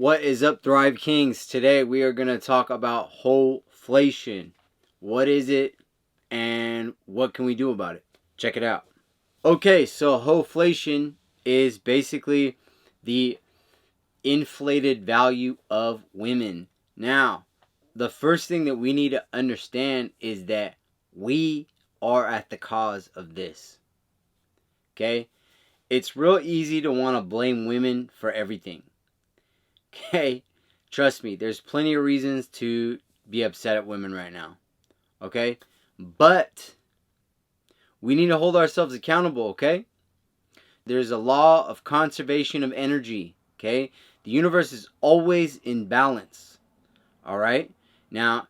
What is up, Thrive Kings? Today we are going to talk about Hoeflation. What is it and what can we do about it? Check it out. Okay, so Hoeflation is basically the inflated value of women. Now, the first thing that we need to understand is that we are at the cause of this. Okay? It's real easy to want to blame women for everything. Okay? Trust me, there's plenty of reasons to be upset at women right now. Okay? But we need to hold ourselves accountable, okay? There's a law of conservation of energy, okay? The universe is always in balance, all right? Now,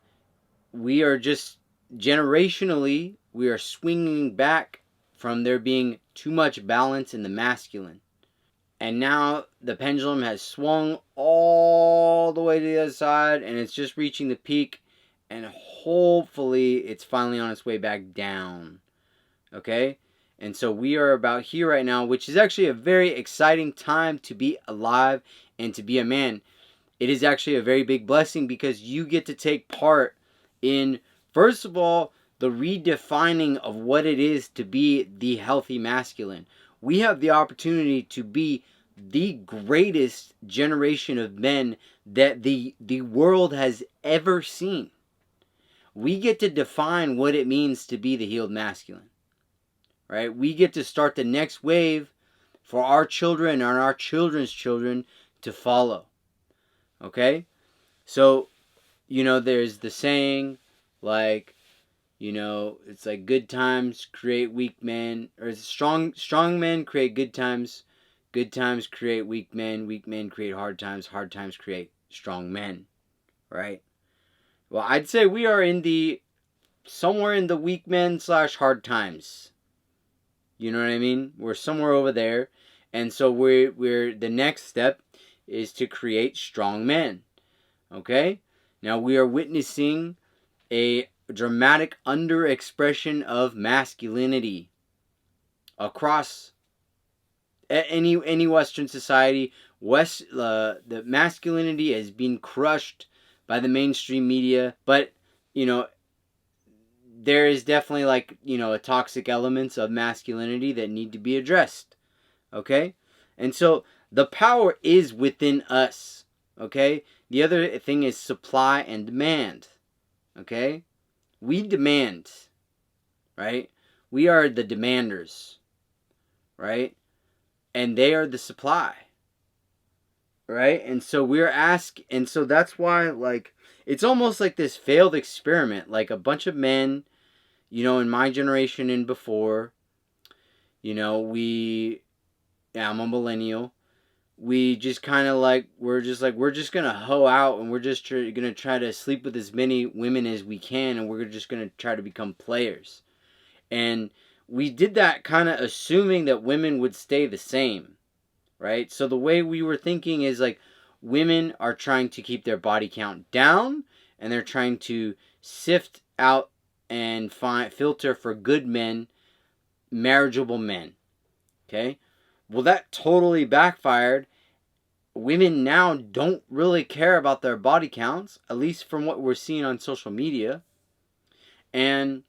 we are just generationally, we are swinging back from there being too much balance in the masculine. And now the pendulum has swung all the way to the other side, and it's just reaching the peak, and hopefully it's finally on its way back down. Okay? And so we are about here right now, which is actually a very exciting time to be alive and to be a man. It is actually a very big blessing because you get to take part in, first of all, the redefining of what it is to be the healthy masculine. We have the opportunity to be the greatest generation of men that the world has ever seen. We get to define what it means to be the healed masculine. Right? We get to start the next wave for our children and our children's children to follow. Okay? So, there's the saying, like, it's like good times create weak men, or strong men create good times create weak men create hard times create strong men, right? Well, I'd say we are somewhere in the weak men / hard times. You know what I mean? We're somewhere over there. And so we're the next step is to create strong men. Okay? Now we are witnessing a dramatic underexpression of masculinity across any Western society. The masculinity has been crushed by the mainstream media, but there is definitely a toxic elements of masculinity that need to be addressed. Okay? And so the power is within us. Okay? The other thing is supply and demand. Okay? We demand. Right? We are the demanders. Right? And they are the supply. Right? And so and so that's why, it's almost like this failed experiment. Like a bunch of men, in my generation and before, I'm a millennial. We just kind of we're just going to hoe out, and we're just going to try to sleep with as many women as we can, and we're just going to try to become players. And we did that kind of assuming that women would stay the same, right? So the way we were thinking is women are trying to keep their body count down, and they're trying to sift out and filter for good men, marriageable men. Okay? Well, that totally backfired. Women now don't really care about their body counts, at least from what we're seeing on social media. And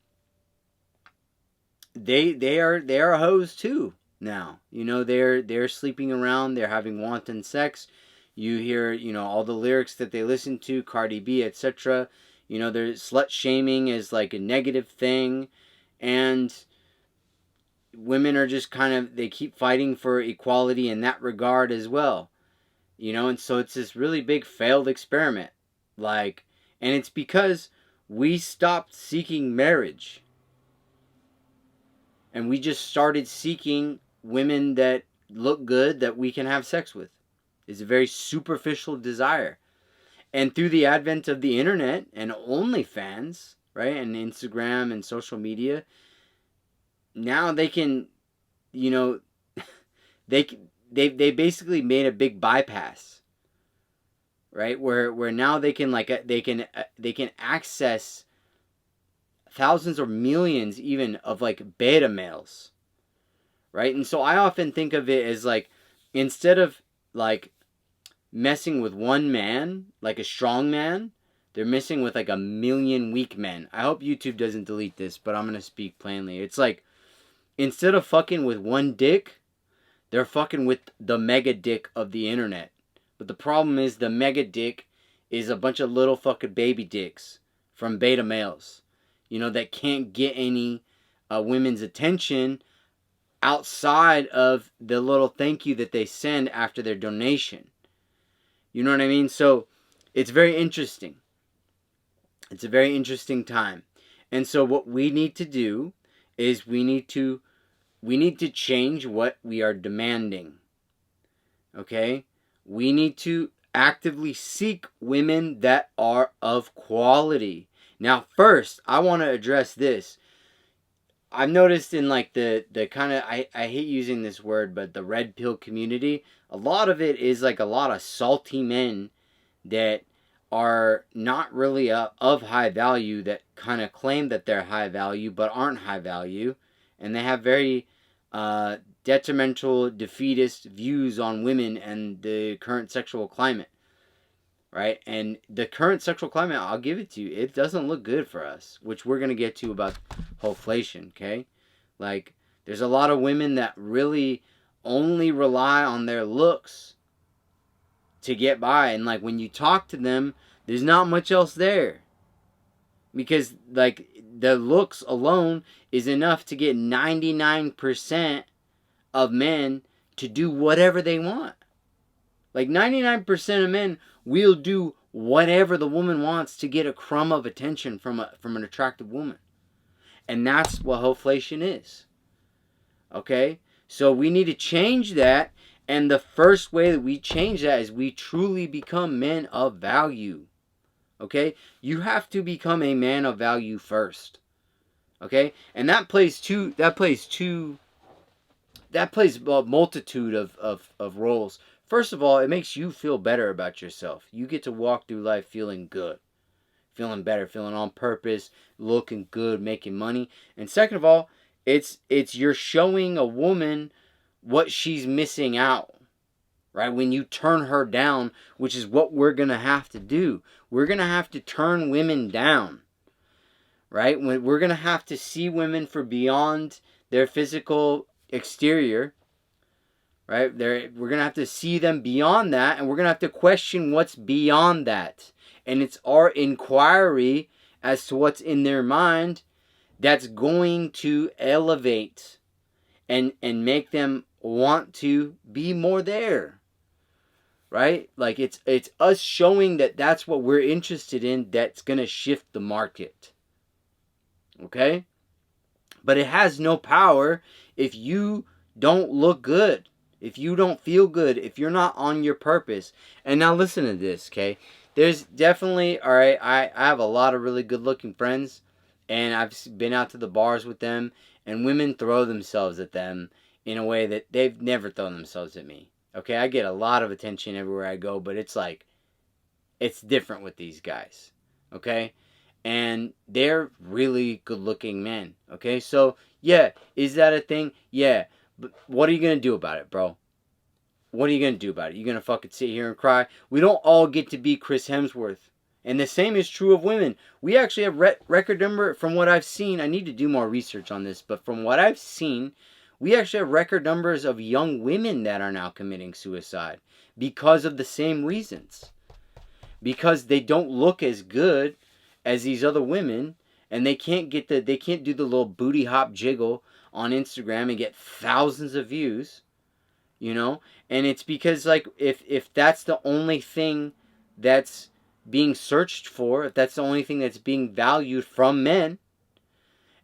they are hoes too now. They're sleeping around, they're having wanton sex. You hear, all the lyrics that they listen to, Cardi B, etc. There's slut shaming is a negative thing, and women are just they keep fighting for equality in that regard as well. And so it's this really big failed experiment. And it's because we stopped seeking marriage. And we just started seeking women that look good that we can have sex with. It's a very superficial desire. And through the advent of the internet and OnlyFans, right, and Instagram and social media, now they can, they basically made a big bypass, right? Where now they can access thousands or millions even of beta males, right? And so I often think of it as instead of messing with one man, like a strong man, they're messing with like a million weak men. I hope YouTube doesn't delete this, but I'm going to speak plainly. It's like, instead of fucking with one dick, they're fucking with the mega dick of the internet. But the problem is the mega dick is a bunch of little fucking baby dicks from beta males, you know, that can't get any women's attention outside of the little thank you that they send after their donation. You know what I mean? So it's very interesting. It's a very interesting time. And so what we need to do is we need to change what we are demanding. Okay? We need to actively seek women that are of quality. Now, first, I want to address this. I've noticed in like the kind of, I hate using this word, but the red pill community, a lot of it is like a lot of salty men that are not really of high value, that kind of claim that they're high value but aren't high value, and they have very detrimental, defeatist views on women and the current sexual climate, right? And the current sexual climate, I'll give it to you, it doesn't look good for us, which we're going to get to about Hoeflation, okay? Like, there's a lot of women that really only rely on their looks to get by, and like when you talk to them, there's not much else there, because like the looks alone is enough to get 99% of men to do whatever they want. Like 99% of men will do whatever the woman wants to get a crumb of attention from an attractive woman. And that's what Hoeflation is. Okay? So we need to change that. And the first way that we change that is we truly become men of value. Okay? You have to become a man of value first. Okay? And that plays a multitude of roles. First of all, it makes you feel better about yourself. You get to walk through life feeling good, feeling better, feeling on purpose, looking good, making money. And second of all, it's you're showing a woman what she's missing out, right? When you turn her down, which is what we're going to have to do. We're going to have to turn women down, right? We're going to have to see women for beyond their physical exterior, right? We're going to have to see them beyond that, and we're going to have to question what's beyond that. And it's our inquiry as to what's in their mind that's going to elevate and make them want to be more there, right? Like it's us showing that that's what we're interested in that's going to shift the market, okay? But it has no power if you don't look good, if you don't feel good, if you're not on your purpose. And now listen to this, okay? There's definitely, all right, I have a lot of really good looking friends, and I've been out to the bars with them, and women throw themselves at them in a way that they've never thrown themselves at me. Okay, I get a lot of attention everywhere I go, but it's like, it's different with these guys. Okay? And they're really good looking men. Okay? So, yeah, is that a thing? Yeah. But what are you going to do about it, bro? What are you going to do about it? You going to fucking sit here and cry? We don't all get to be Chris Hemsworth. And the same is true of women. We actually have record number, from what I've seen. I need to do more research on this, but from what I've seen, we actually have record numbers of young women that are now committing suicide because of the same reasons. Because they don't look as good as these other women, and they can't do the little booty hop jiggle on Instagram and get thousands of views, you know? And it's because, like, if that's the only thing that's being searched for, if that's the only thing that's being valued from men,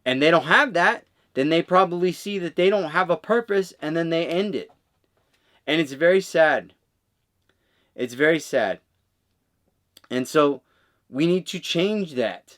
and they don't have that, then they probably see that they don't have a purpose, and then they end it. And it's very sad. It's very sad. And so we need to change that,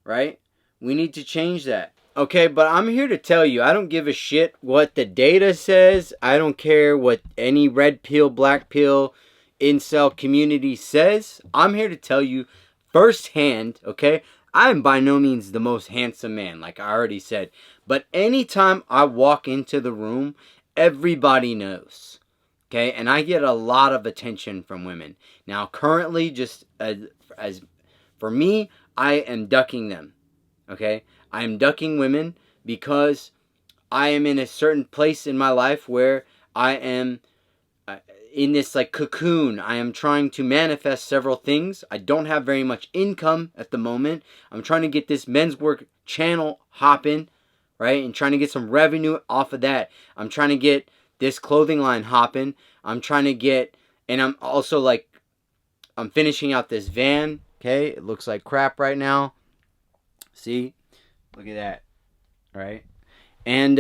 right? We need to change that. Okay, but I'm here to tell you, I don't give a shit what the data says. I don't care what any red pill, black pill, incel community says. I'm here to tell you firsthand, okay? I am by no means the most handsome man, like I already said. But anytime I walk into the room, everybody knows. Okay, and I get a lot of attention from women. Now, currently, just as for me, I am ducking them. Okay, I am ducking women because I am in a certain place in my life where I am in this like cocoon. I am trying to manifest several things. I don't have very much income at the moment. I'm trying to get this men's work channel hopping, right? And trying to get some revenue off of that. I'm trying to get this clothing line hopping. I'm trying to get, and I'm also like, I'm finishing out this van. Okay, it looks like crap right now. See, look at that, right? And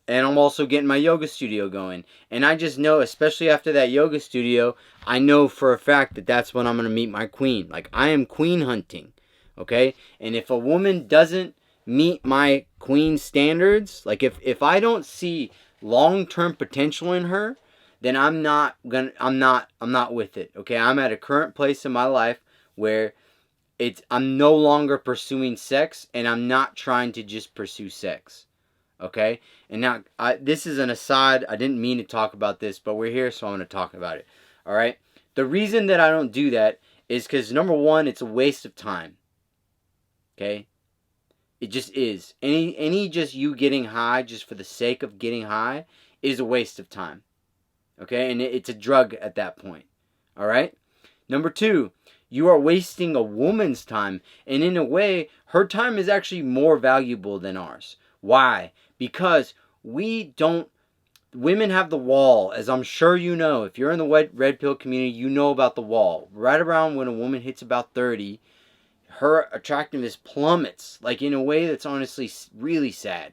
I'm also getting my yoga studio going. And I just know, especially after that yoga studio, I know for a fact that that's when I'm going to meet my queen. Like, I am queen hunting, okay? And if a woman doesn't meet my queen standards, like if I don't see long-term potential in her, then I'm not with it, okay? I'm at a current place in my life where I'm no longer pursuing sex, and I'm not trying to just pursue sex. Okay? And now, this is an aside. I didn't mean to talk about this, but we're here, so I'm going to talk about it. All right? The reason that I don't do that is because, number one, it's a waste of time. Okay? It just is. Any just you getting high just for the sake of getting high is a waste of time. Okay? And it's a drug at that point. All right? Number two, you are wasting a woman's time. And in a way, her time is actually more valuable than ours. Why? Because women have the wall, as I'm sure you know. If you're in the red pill community, you know about the wall. Right around when a woman hits about 30, her attractiveness plummets, like in a way that's honestly really sad.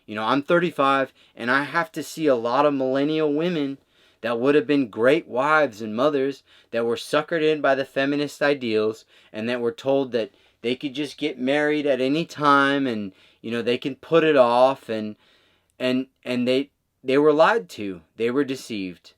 You know, I'm 35, and I have to see a lot of millennial women that would have been great wives and mothers that were suckered in by the feminist ideals, and that were told that they could just get married at any time, and you know they can put it off, and they were lied to. They were deceived,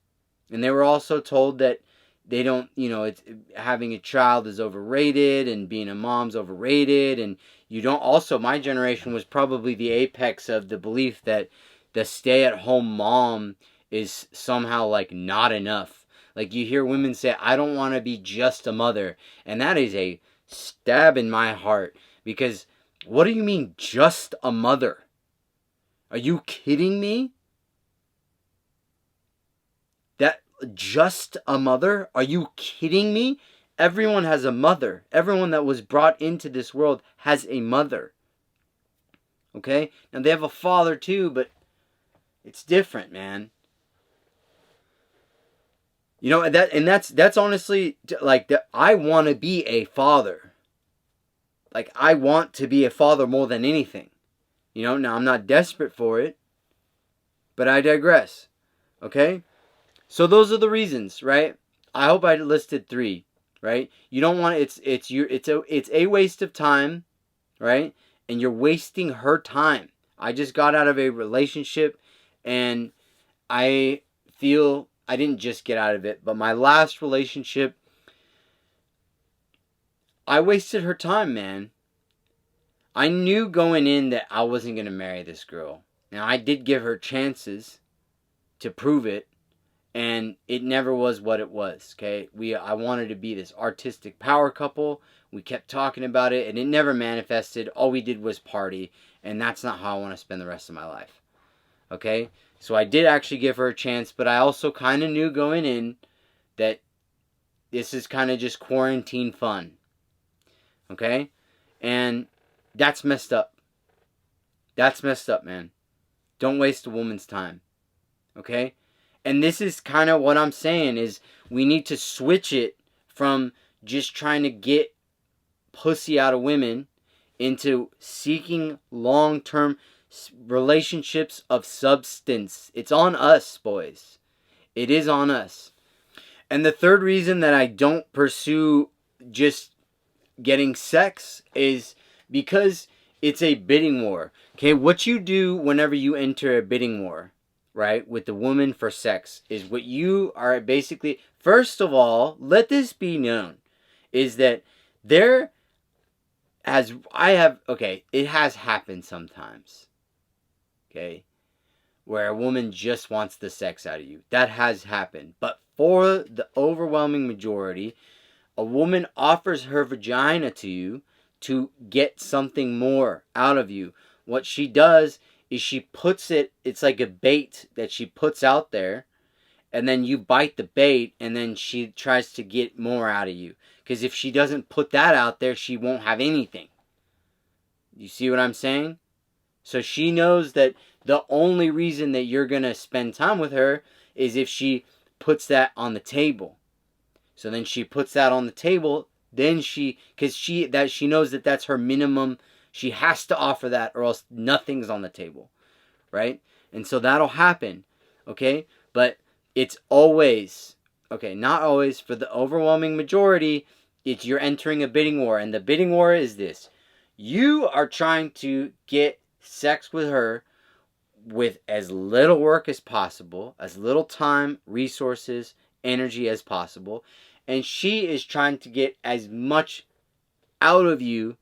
and they were also told that they don't, you know, it's having a child is overrated, and being a mom's overrated, and you don't. Also, my generation was probably the apex of the belief that the stay-at-home mom is somehow like not enough. Like you hear women say, I don't want to be just a mother. And that is a stab in my heart, because what do you mean just a mother? Are you kidding me? That just a mother? Are you kidding me? Everyone has a mother. Everyone that was brought into this world has a mother. Okay? Now they have a father too, but it's different, man. You know, that's honestly like I want to be a father. Like I want to be a father more than anything. You know, now I'm not desperate for it, but I digress. Okay? So those are the reasons, right? I hope I listed 3, right? You don't want it's a waste of time, right? And you're wasting her time. I just got out of a relationship, and I feel I didn't just get out of it, but my last relationship, I wasted her time, man. I knew going in that I wasn't going to marry this girl. Now, I did give her chances to prove it, and it never was what it was, okay? I wanted to be this artistic power couple. We kept talking about it, and it never manifested. All we did was party, and that's not how I want to spend the rest of my life, okay? So I did actually give her a chance, but I also kind of knew going in that this is kind of just quarantine fun, okay? And that's messed up. That's messed up, man. Don't waste a woman's time, okay? And this is kind of what I'm saying is we need to switch it from just trying to get pussy out of women into seeking long-term relationships of substance. It's on us, boys. It is on us. And the third reason that I don't pursue just getting sex is because it's a bidding war. Okay, what you do whenever you enter a bidding war, right, with the woman for sex, is what you are basically, first of all, let this be known, is that it has happened sometimes, okay, where a woman just wants the sex out of you. That has happened. But for the overwhelming majority, a woman offers her vagina to you to get something more out of you. What she does is she puts it, it's like a bait that she puts out there, and then you bite the bait, and then she tries to get more out of you. Because if she doesn't put that out there, she won't have anything. You see what I'm saying? So she knows that the only reason that you're going to spend time with her is if she puts that on the table. So then she puts that on the table, then she knows that that's her minimum. She has to offer that or else nothing's on the table, right? And so that'll happen, okay? But it's always, okay, not always, for the overwhelming majority, it's you're entering a bidding war. And the bidding war is this. You are trying to get sex with her with as little work as possible, as little time, resources, energy as possible, and she is trying to get as much out of you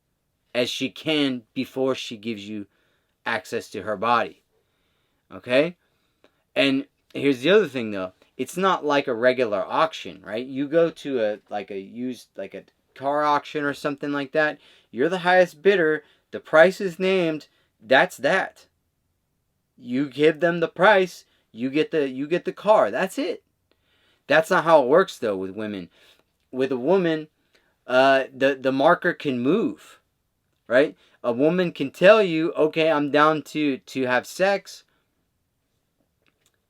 as she can before she gives you access to her body. Okay? And here's the other thing though. It's not like a regular auction, right? You go to a car auction or something like that. You're the highest bidder. The price is named. That's that. You give them the price. You get the car. That's it. That's not how it works though with women. With a woman, the marker can move, right? A woman can tell you, okay, I'm down to have sex,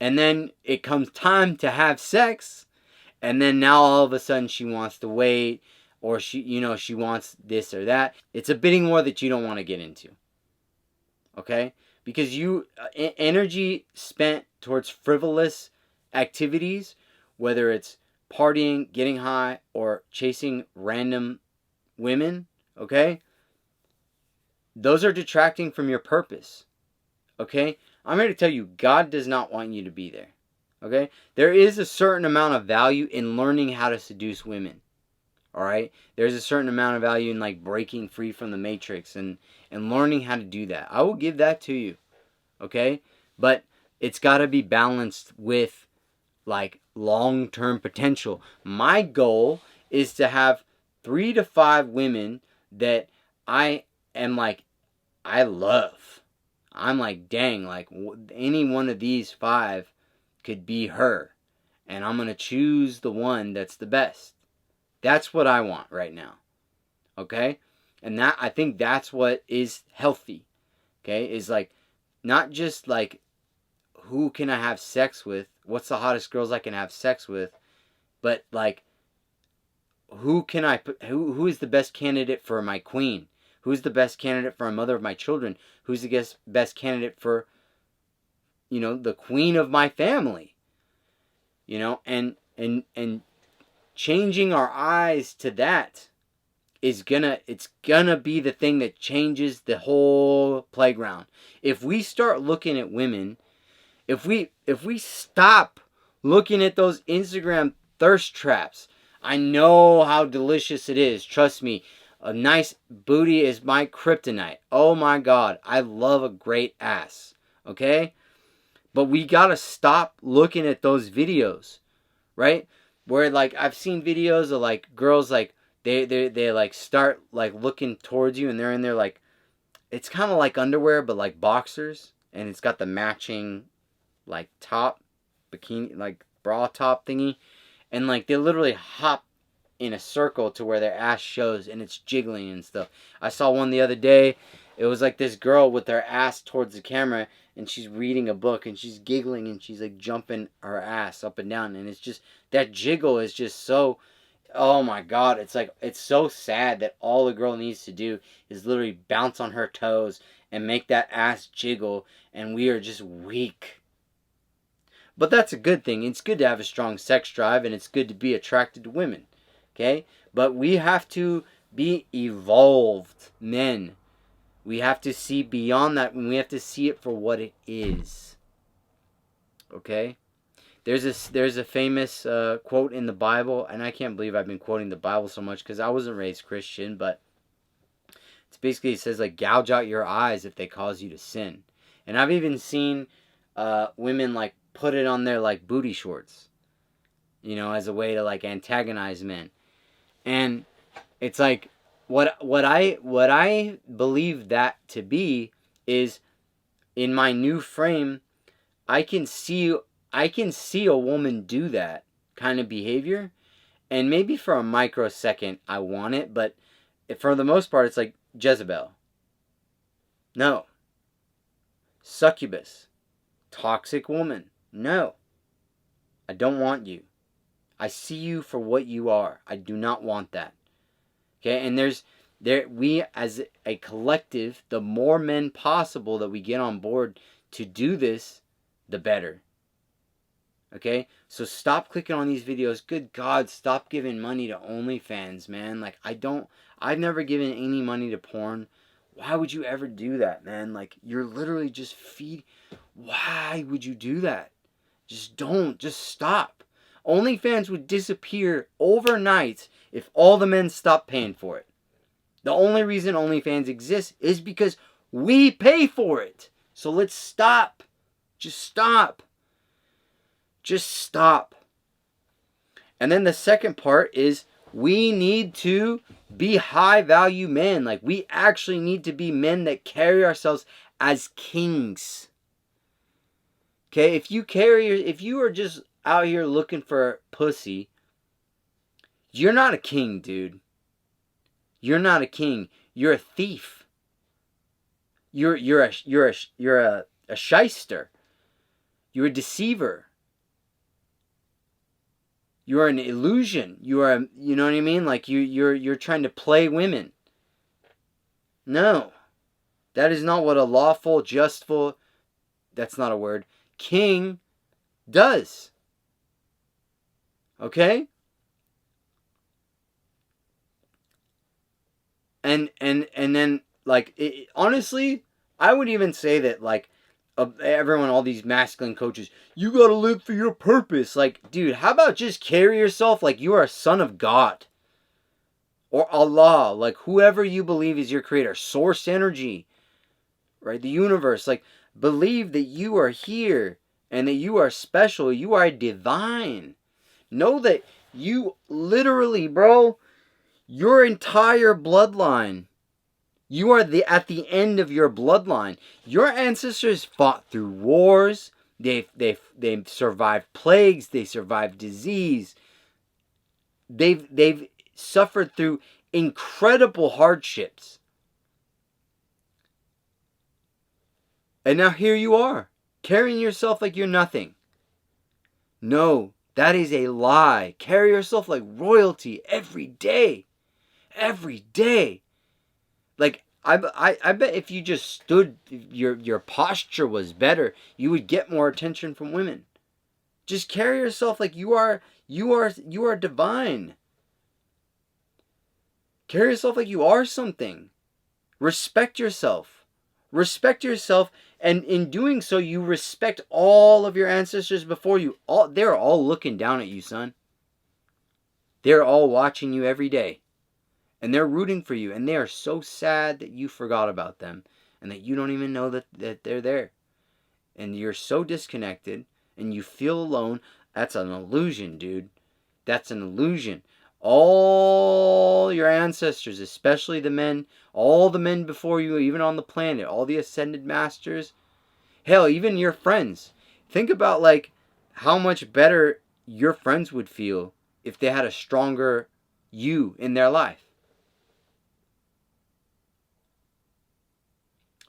and then it comes time to have sex, and then now all of a sudden she wants to wait, or she wants this or that. It's a bidding war that you don't want to get into, okay? Because energy spent towards frivolous activities, whether it's partying, getting high, or chasing random women, okay? Those are detracting from your purpose, okay? I'm here to tell you, God does not want you to be there, okay? There is a certain amount of value in learning how to seduce women, all right? There's a certain amount of value in like breaking free from the matrix and learning how to do that. I will give that to you, okay? But it's got to be balanced with like long-term potential. My goal is to have 3 to 5 women that I am like, I love. I'm like, dang, like any one of these 5 could be her. And I'm going to choose the one that's the best. That's what I want right now. Okay? And I think that's what is healthy. Okay? Is like, not just like, who can I have sex with? What's the hottest girls I can have sex with? But like, who is the best candidate for my queen? Who's the best candidate for a mother of my children? Who's the best candidate for, the queen of my family? And changing our eyes to that it's gonna be the thing that changes the whole playground. If we start looking at women, if we stop looking at those Instagram thirst traps, I know how delicious it is. Trust me, a nice booty is my kryptonite. Oh my God, I love a great ass. Okay? But we gotta stop looking at those videos, right? Where like I've seen videos of like girls like they like start like looking towards you and they're in there like, it's kind of like underwear but like boxers, and it's got the matching like top, bikini, like bra top thingy, and like they literally hop in a circle to where their ass shows and it's jiggling and stuff. I saw one the other day. It was like this girl with her ass towards the camera and she's reading a book and she's giggling and she's like jumping her ass up and down, and it's just, that jiggle is just so, oh my God, it's like, it's so sad that all the girl needs to do is literally bounce on her toes and make that ass jiggle, and we are just weak. But that's a good thing. It's good to have a strong sex drive, and it's good to be attracted to women. Okay? But we have to be evolved men. We have to see beyond that, and we have to see it for what it is. Okay? There's a famous quote in the Bible, and I can't believe I've been quoting the Bible so much because I wasn't raised Christian, but it's basically, it says like, gouge out your eyes if they cause you to sin. And I've even seen women like put it on their like booty shorts, you know, as a way to like antagonize men. And it's like what I believe that to be is, in my new frame, I can see a woman do that kind of behavior, and maybe for a microsecond I want it, but for the most part it's like Jezebel. No. Succubus. Toxic woman. No. I don't want you. I see you for what you are. I do not want that. Okay, and we as a collective, the more men possible that we get on board to do this, the better. Okay, so stop clicking on these videos. Good God, stop giving money to OnlyFans, man. Like, I've never given any money to porn. Why would you ever do that, man? Like, you're literally just why would you do that? Just don't. Just stop. OnlyFans would disappear overnight if all the men stopped paying for it. The only reason OnlyFans exists is because we pay for it. So let's stop. Just stop. Just stop. And then the second part is we need to be high value men. Like, we actually need to be men that carry ourselves as kings. Okay, if you are just out here looking for pussy, you're not a king, dude. You're not a king. You're a thief. You're a shyster. You're a deceiver. You're an illusion. You know what I mean? Like you're trying to play women. No. That is not what a lawful, justful, that's not a word, king does. Okay? And then like honestly, I would even say that like everyone, all these masculine coaches, you gotta live for your purpose. Like, dude, how about just carry yourself like you are a son of God or Allah, like whoever you believe is your creator, source energy, right? The universe. Like, believe that you are here and that you are special. You are divine. Know that you literally, bro, your entire bloodline, you are at the end of your bloodline. Your ancestors fought through wars. They've survived plagues. They survived disease. They've suffered through incredible hardships. And now here you are, carrying yourself like you're nothing. No, that is a lie. Carry yourself like royalty every day. Every day. Like, I bet if you just stood, your posture was better, you would get more attention from women. Just carry yourself like you are divine. Carry yourself like you are something. Respect yourself. Respect yourself, and in doing so, you respect all of your ancestors before you. They're all looking down at you, son. They're all watching you every day. And they're rooting for you. And they are so sad that you forgot about them. And that you don't even know that they're there. And you're so disconnected. And you feel alone. That's an illusion, dude. That's an illusion. All your ancestors, especially the men, all the men before you, even on the planet, all the ascended masters, hell, even your friends. Think about like how much better your friends would feel if they had a stronger you in their life.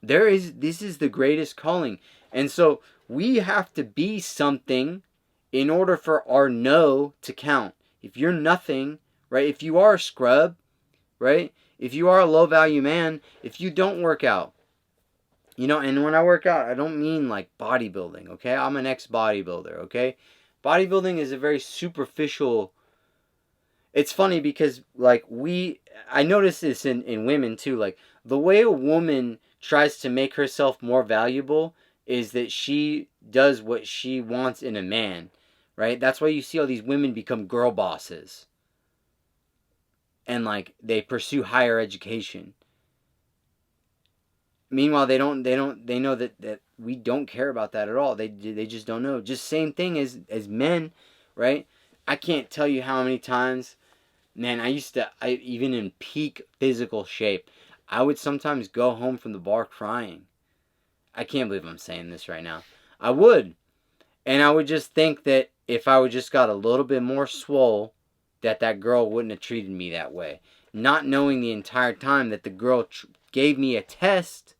This is the greatest calling. And so we have to be something in order for our no to count. If you're nothing, right? If you are a scrub, right? If you are a low value man, if you don't work out, you know, and when I work out, I don't mean like bodybuilding, okay? I'm an ex-bodybuilder, okay? Bodybuilding is a very superficial. It's funny because like I notice this in women too. Like, the way a woman tries to make herself more valuable is that she does what she wants in a man, right? That's why you see all these women become girl bosses. And like they pursue higher education. Meanwhile, they know that we don't care about that at all. They just don't know. Just same thing as men, right? I can't tell you how many times, man, even in peak physical shape, I would sometimes go home from the bar crying. I can't believe I'm saying this right now. I would. And I would just think that if I would just got a little bit more swole, that girl wouldn't have treated me that way. Not knowing the entire time that the girl gave me a test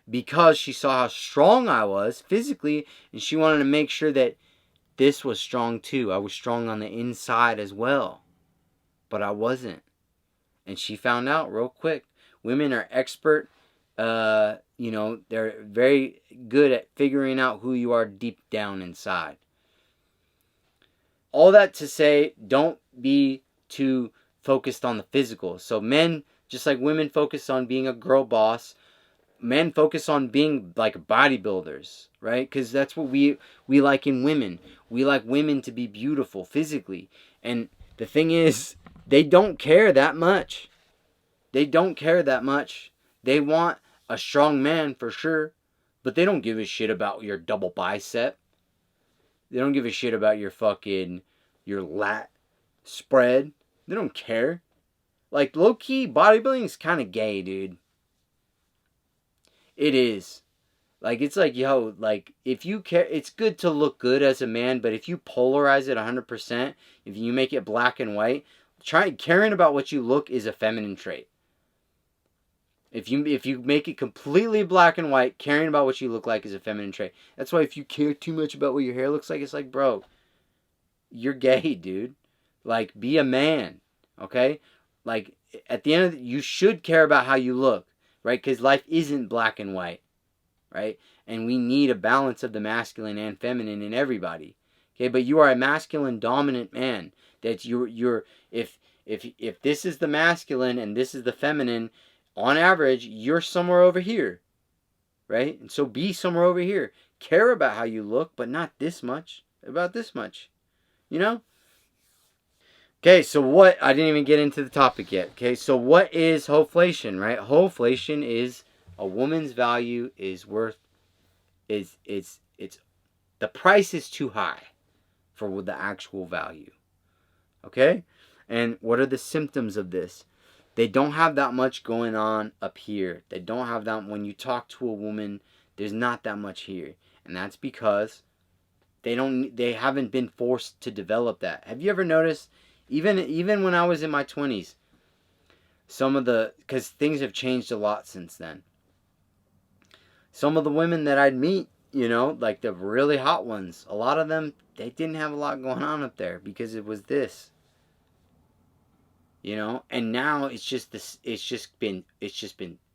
because she saw how strong I was physically, and she wanted to make sure that this was strong too. I was strong on the inside as well. But I wasn't. And she found out real quick. Women are expert. They're very good at figuring out who you are deep down inside. All that to say, don't be too focused on the physical. So men, just like women focus on being a girl boss, men focus on being like bodybuilders, right? Because that's what we like in women. We like women to be beautiful physically. And the thing is, they don't care that much. They don't care that much. They want a strong man for sure, but they don't give a shit about your double bicep. They don't give a shit about your lat spread. They don't care. Like, low-key, bodybuilding is kind of gay, dude. It is. Like, it's like, yo, like, if you care, it's good to look good as a man, but if you polarize it 100%, if you make it black and white, caring about what you look is a feminine trait. If you make it completely black and white, caring about what you look like is a feminine trait. That's why if you care too much about what your hair looks like, it's like, bro, you're gay, dude. Like, be a man, okay? Like, at the end of you should care about how you look, right? Because life isn't black and white, right? And we need a balance of the masculine and feminine in everybody, okay? But you are a masculine dominant man. That if this is the masculine and this is the feminine, on average, you're somewhere over here, right? And so be somewhere over here. Care about how you look, but not this much. About this much, you know? Okay, so I didn't even get into the topic yet. Okay, so what is Hoeflation, right? Hoeflation is a woman's value is worth, it's the price is too high for the actual value. Okay? And what are the symptoms of this? They don't have that much going on up here. They don't have that. When you talk to a woman, there's not that much here. And that's because they haven't been forced to develop that. Have you ever noticed, even when I was in my 20s, because things have changed a lot since then. Some of the women that I'd meet, like the really hot ones, a lot of them, they didn't have a lot going on up there because it was this. And now it's just been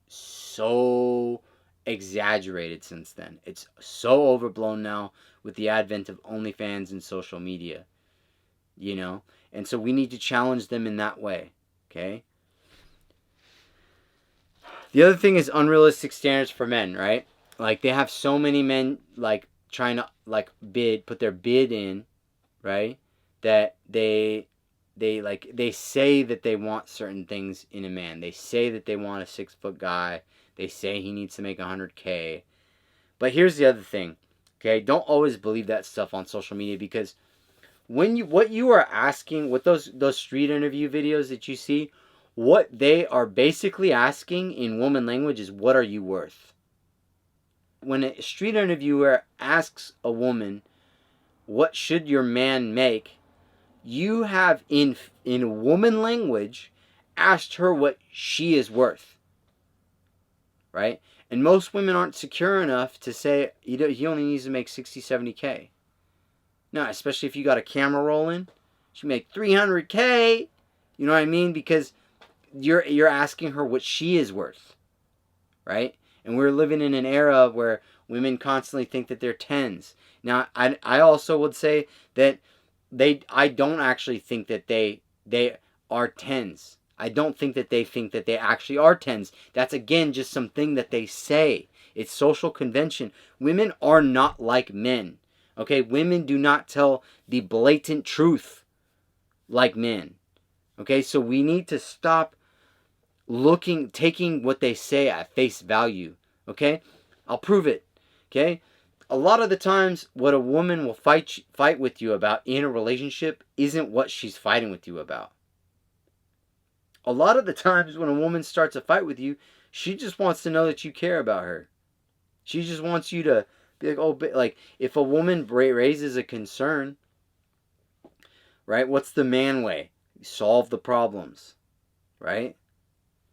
so exaggerated since then. It's so overblown now with the advent of OnlyFans and social media, and so we need to challenge them in that way. Okay. The other thing is unrealistic standards for men, right? Like, they have so many men like trying to put their bid in, right? That they say that they want certain things in a man. They say that they want a 6-foot guy. They say he needs to make $100K. But here's the other thing, okay? Don't always believe that stuff on social media, because what you are asking with those street interview videos that you see, what they are basically asking in woman language is, what are you worth? When a street interviewer asks a woman, what should your man make? You have, in woman language, asked her what she is worth, right? And most women aren't secure enough to say he only needs to make 60, 70K. No, especially if you got a camera rolling, she make 300K. You know what I mean? Because you're asking her what she is worth, right? And we're living in an era where women constantly think that they're 10s. Now, I also would say that I don't actually think that they are 10s. I don't think that they think that they actually are 10s. That's, again, just something that they say. It's social convention. Women are not like men. Okay? Women do not tell the blatant truth like men. Okay? So we need to stop taking what they say at face value. Okay? I'll prove it. Okay? A lot of the times what a woman will fight with you about in a relationship isn't what she's fighting with you about. A lot of the times when a woman starts a fight with you, she just wants to know that you care about her. She just wants you to be like, oh, like if a woman raises a concern, right? What's the man way? Solve the problems, right?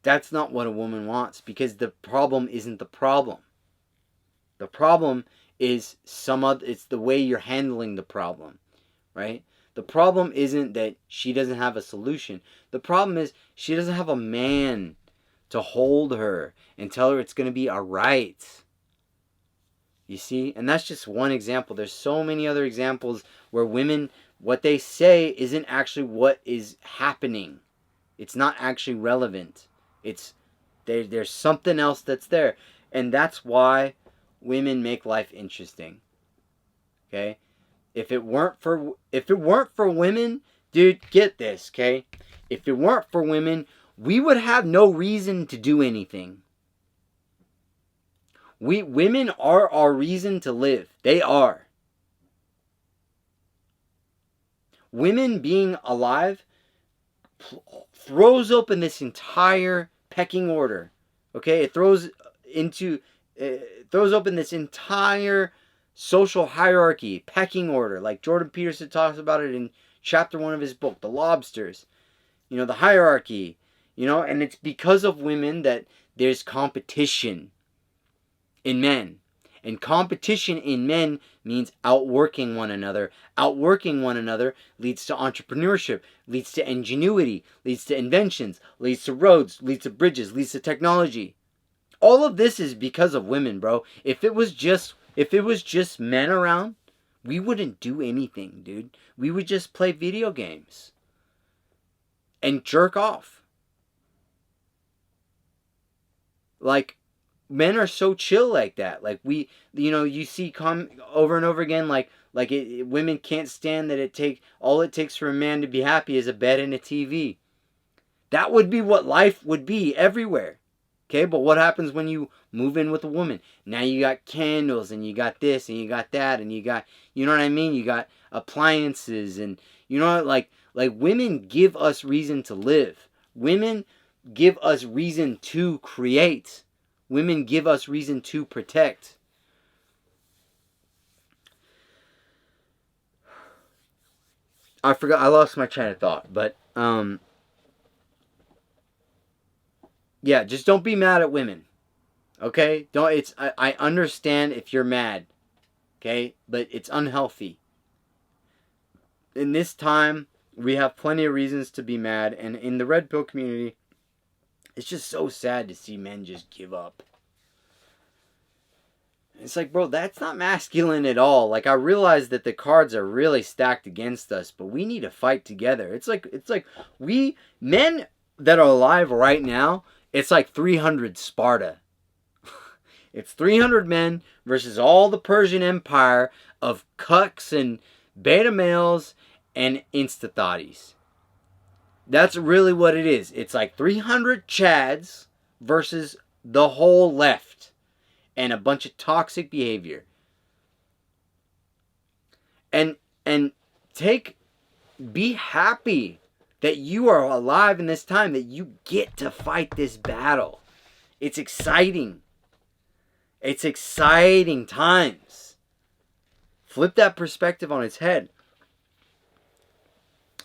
That's not what a woman wants, because the problem isn't the problem. The problem is it's the way you're handling the problem, right? The problem isn't that she doesn't have a solution. The problem is she doesn't have a man to hold her and tell her it's going to be all right. You see? And that's just one example. There's so many other examples where women, what they say isn't actually what is happening. It's not actually relevant. There's something else that's there. And that's why women make life interesting. Okay? If it weren't for women, dude, get this, okay? If it weren't for women, we would have no reason to do anything. Women are our reason to live. They are. Women being alive throws open this entire pecking order. Okay? It throws open this entire social hierarchy, pecking order, like Jordan Peterson talks about it in chapter 1 of his book, The Lobsters. The hierarchy, and it's because of women that there's competition in men. And competition in men means outworking one another. Outworking one another leads to entrepreneurship, leads to ingenuity, leads to inventions, leads to roads, leads to bridges, leads to technology. All of this is because of women, bro. If it was just men around, we wouldn't do anything, dude. We would just play video games and jerk off. Like, men are so chill like that. Like, you see over and over again, women can't stand that all it takes for a man to be happy is a bed and a TV. That would be what life would be everywhere. Okay, but what happens when you move in with a woman? Now you got candles, and you got this, and you got that, and you got, you know what I mean? You got appliances, and like women give us reason to live. Women give us reason to create. Women give us reason to protect. I forgot, I lost my train of thought, but yeah, just don't be mad at women. Okay? I understand if you're mad. Okay? But it's unhealthy. In this time, we have plenty of reasons to be mad, and in the red pill community, it's just so sad to see men just give up. It's like, bro, that's not masculine at all. Like, I realize that the cards are really stacked against us, but we need to fight together. It's like we men that are alive right now, it's like 300 Sparta. It's 300 men versus all the Persian Empire of cucks and beta males and insta thotties. That's really what it is. It's like 300 Chads versus the whole left and a bunch of toxic behavior. And be happy that you are alive in this time, that you get to fight this battle. It's exciting. It's exciting times. Flip that perspective on its head.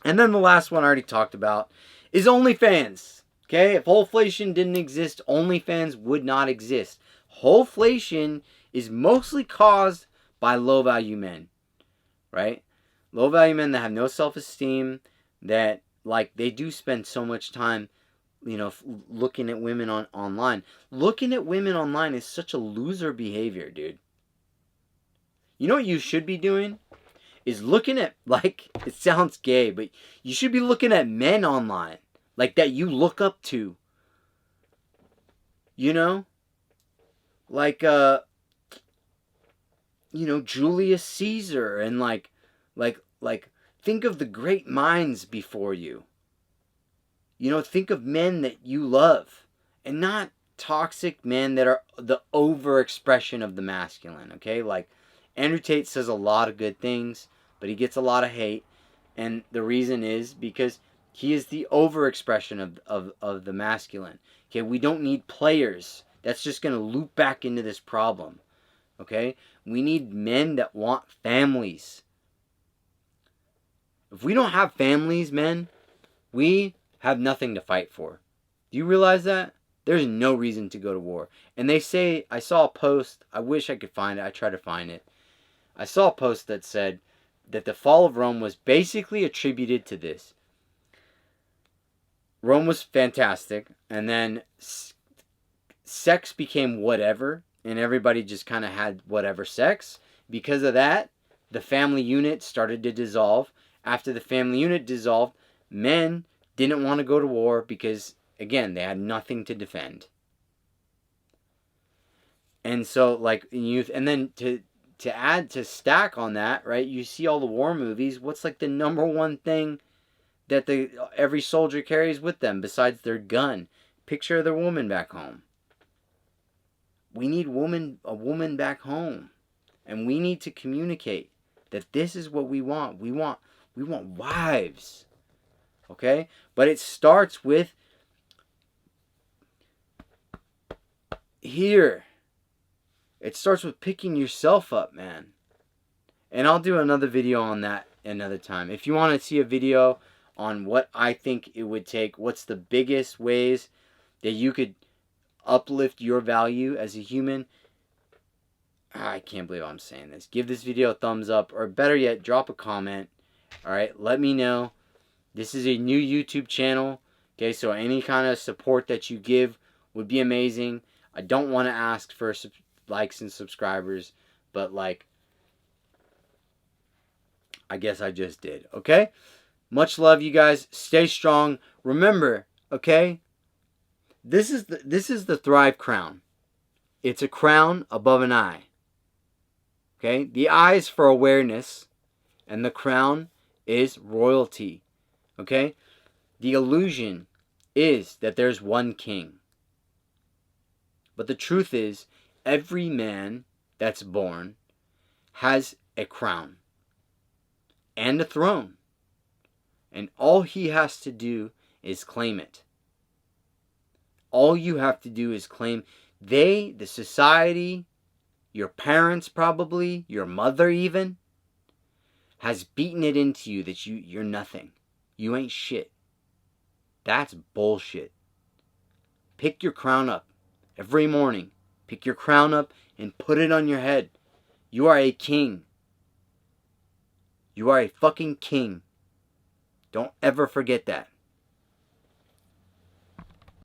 And then the last one I already talked about is OnlyFans. Okay? If Hoeflation didn't exist, OnlyFans would not exist. Hoeflation is mostly caused by low-value men. Right? Low-value men that have no self-esteem, that, they do spend so much time looking at women online. Looking at women online is such a loser behavior, dude. You know what you should be doing? Is looking at, it sounds gay, but you should be looking at men online. That you look up to. Julius Caesar, and think of the great minds before you. Think of men that you love, and not toxic men that are the overexpression of the masculine, okay? Like, Andrew Tate says a lot of good things, but he gets a lot of hate. And the reason is because he is the overexpression of the masculine. Okay, we don't need players. That's just going to loop back into this problem. Okay? We need men that want families. If we don't have families, men, we have nothing to fight for. Do you realize that? There's no reason to go to war. And they say, I saw a post, I wish I could find it, I tried to find it. I saw a post that said that the fall of Rome was basically attributed to this. Rome was fantastic, and then sex became whatever, and everybody just kind of had whatever sex. Because of that, the family unit started to dissolve. After the family unit dissolved, men didn't want to go to war because, again, they had nothing to defend. And so, like, in youth, and then to add, to stack on that, right, you see all the war movies, what's like the number one thing that every soldier carries with them besides their gun? Picture of their woman back home. We need a woman back home. And we need to communicate that this is what we want. We want wives. Okay? But it starts with here. It starts with picking yourself up, man. And I'll do another video on that another time. If you want to see a video on what I think it would take, what's the biggest ways that you could uplift your value as a human, I can't believe I'm saying this. Give this video a thumbs up, or better yet, drop a comment. Alright, let me know. This is a new YouTube channel. Okay, so any kind of support that you give would be amazing. I don't want to ask for likes and subscribers, but like, I guess I just did. Okay? Much love, you guys. Stay strong. Remember, okay? This is the Thrive crown. It's a crown above an eye. Okay? The eye is for awareness, and the crown is royalty. Okay? The illusion is that there's one king. But the truth is, every man that's born has a crown and a throne. And all he has to do is claim it. All you have to do is claim. The society, your parents probably, your mother even, has beaten it into you that you're nothing. You ain't shit. That's bullshit. Pick your crown up every morning. Pick your crown up and put it on your head. You are a king. You are a fucking king. Don't ever forget that.